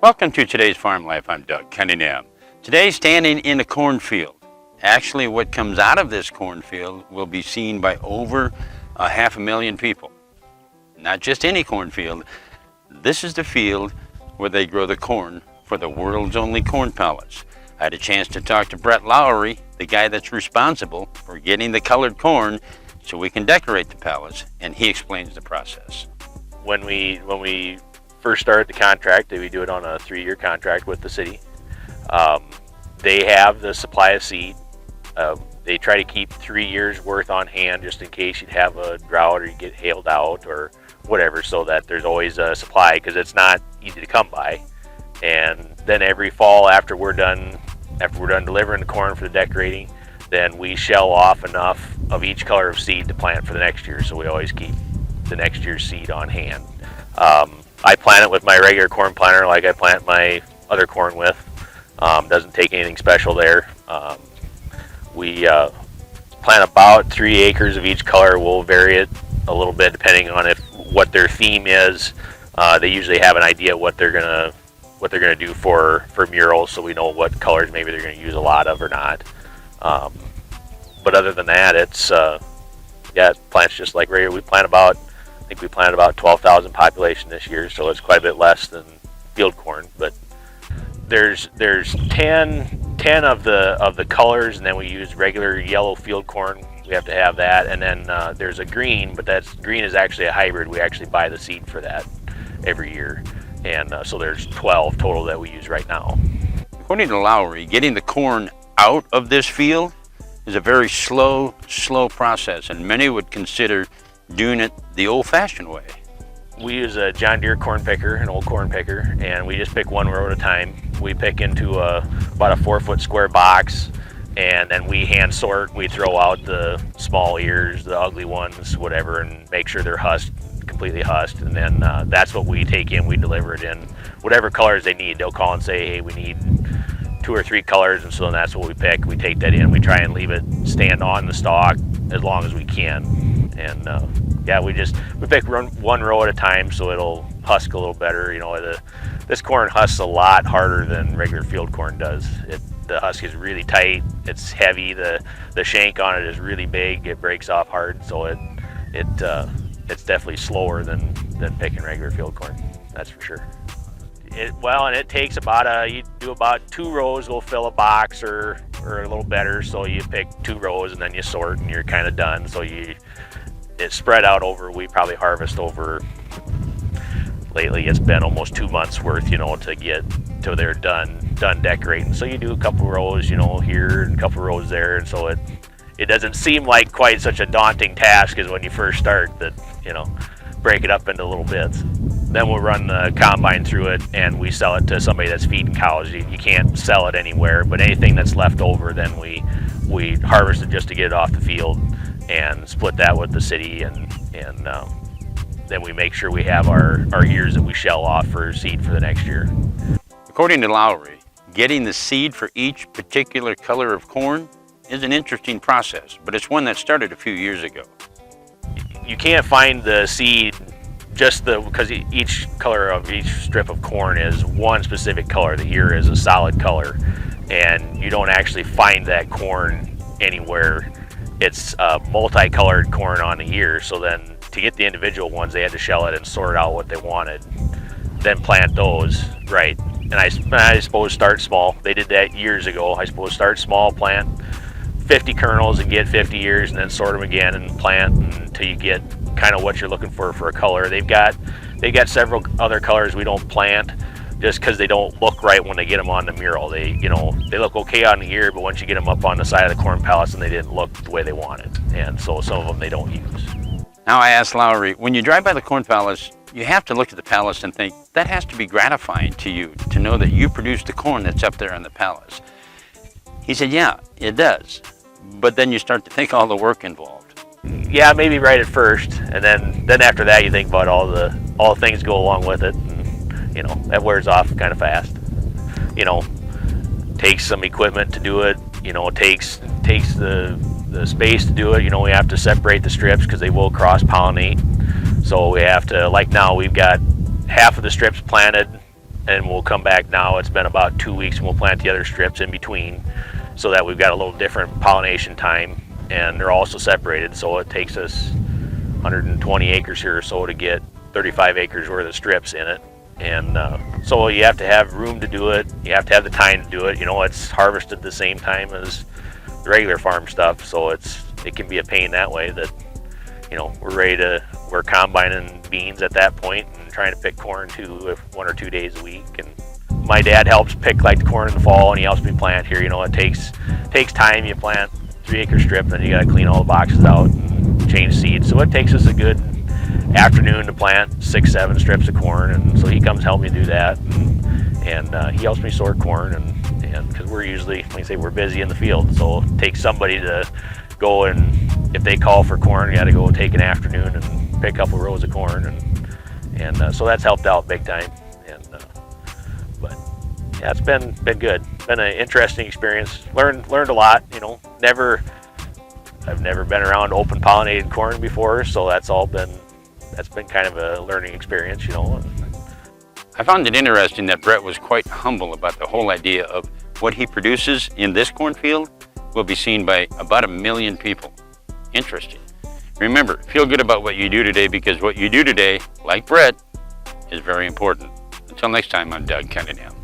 Welcome to today's Farm Life. I'm Doug Cunningham. Today, standing in a cornfield. Actually, what comes out of this cornfield will be seen by over 500,000 people. Not just any cornfield. This is the field where they grow the corn for the world's only corn pellets. I had a chance to talk to Brett Lowrie, the guy that's responsible for getting the colored corn so we can decorate the pellets, and he explains the process. When we first started the contract, we do it on a 3-year contract with the city. They have the supply of seed. They try to keep 3 years worth on hand just in case you'd have a drought or you get hailed out or whatever, so that there's always a supply, because it's not easy to come by. And then every fall, after we're done delivering the corn for the decorating, then we shell off enough of each color of seed to plant for the next year. So we always keep the next year's seed on hand. I plant it with my regular corn planter like I plant my other corn with. Doesn't take anything special there. We plant about 3 acres of each color. We'll vary it a little bit depending on what their theme is. They usually have an idea what they're gonna do for murals, so we know what colors maybe they're gonna use a lot of or not. But other than that, it's it plants just like regular. I think we planted about 12,000 population this year, so it's quite a bit less than field corn. But there's 10 of the colors, and then we use regular yellow field corn. We have to have that, and then there's a green, but green is actually a hybrid. We actually buy the seed for that every year, and so there's 12 total that we use right now. According to Lowrie, getting the corn out of this field is a very slow process, and many would consider doing it the old-fashioned way. We use a John Deere corn picker, an old corn picker, and we just pick one row at a time. We pick into about a 4-foot square box, and then we hand sort. We throw out the small ears, the ugly ones, whatever, and make sure they're completely husked. And then that's what we take in. We deliver it in whatever colors they need. They'll call and say, hey, we need 2 or 3 colors, and so then that's what we pick. We take that in. We try and leave it stand on the stalk as long as we can. And we pick one row at a time, so it'll husk a little better. You know, this corn husks a lot harder than regular field corn does. The husk is really tight. It's heavy. The shank on it is really big. It breaks off hard, so it's definitely slower than picking regular field corn. That's for sure. And it takes you do about 2 rows will fill a box or a little better. So you pick 2 rows and then you sort and you're kind of done. So it's spread out over. We probably harvest over. Lately, it's been almost 2 months worth, to get till they're done decorating. So you do a couple rows, here and a couple rows there, and so it doesn't seem like quite such a daunting task as when you first start. That break it up into little bits. Then we'll run the combine through it, and we sell it to somebody that's feeding cows. You can't sell it anywhere, but anything that's left over, then we harvest it just to get it off the field and split that with the city, and then we make sure we have our ears that we shell off for seed for the next year. According to Lowrie, getting the seed for each particular color of corn is an interesting process, but it's one that started a few years ago. You can't find the seed because each color of each strip of corn is one specific color. The ear is a solid color, and you don't actually find that corn anywhere. It's multicolored corn on the ear, so then to get the individual ones, they had to shell it and sort out what they wanted, then plant those, right? And I suppose start small. They did that years ago. I suppose start small, plant 50 kernels and get 50 ears, and then sort them again and plant until you get kind of what you're looking for a color. They've got several other colors we don't plant just because they don't look right when they get them on the mural. They look okay on the ear, but once you get them up on the side of the corn pellets, and they didn't look the way they wanted, and so some of them they don't use. Now I asked Lowrie, when you drive by the corn pellets, you have to look at the pellets and think, that has to be gratifying to you to know that you produced the corn that's up there on the pellets. He said, yeah, it does. But then you start to think all the work involved. Yeah, maybe right at first, and then after that you think about all the things go along with it, and that wears off kind of fast. Takes some equipment to do it. Takes the space to do it. We have to separate the strips because they will cross-pollinate. So we have to, like now, we've got half of the strips planted and we'll come back now. It's been about 2 weeks, and we'll plant the other strips in between, so that we've got a little different pollination time. And they're also separated, so it takes us 120 acres here or so to get 35 acres worth of strips in it. And so you have to have room to do it. You have to have the time to do it. You know, it's harvested the same time as the regular farm stuff, so it can be a pain that way. That, you know, we're combining beans at that point and trying to pick corn too, 1 or 2 days a week. And my dad helps pick like the corn in the fall, and he helps me plant here. You know, it takes time. You plant 3-acre strip, then you got to clean all the boxes out and change seeds. So it takes us a good afternoon to plant 6-7 strips of corn, and so he comes help me do that, and he helps me sort corn, and because we're usually, like I say, we're busy in the field, so it takes somebody to go, and if they call for corn, you got to go take an afternoon and pick a couple rows of corn, and so that's helped out big time. And but yeah, it's been good. It's been an interesting experience. Learned a lot. You know, I've never been around open pollinated corn before, so that's been kind of a learning experience, you know. I found it interesting that Brett was quite humble about the whole idea of what he produces in this cornfield will be seen by about 1 million people. Interesting. Remember, feel good about what you do today, because what you do today, like Brett, is very important. Until next time, I'm Doug Cunningham.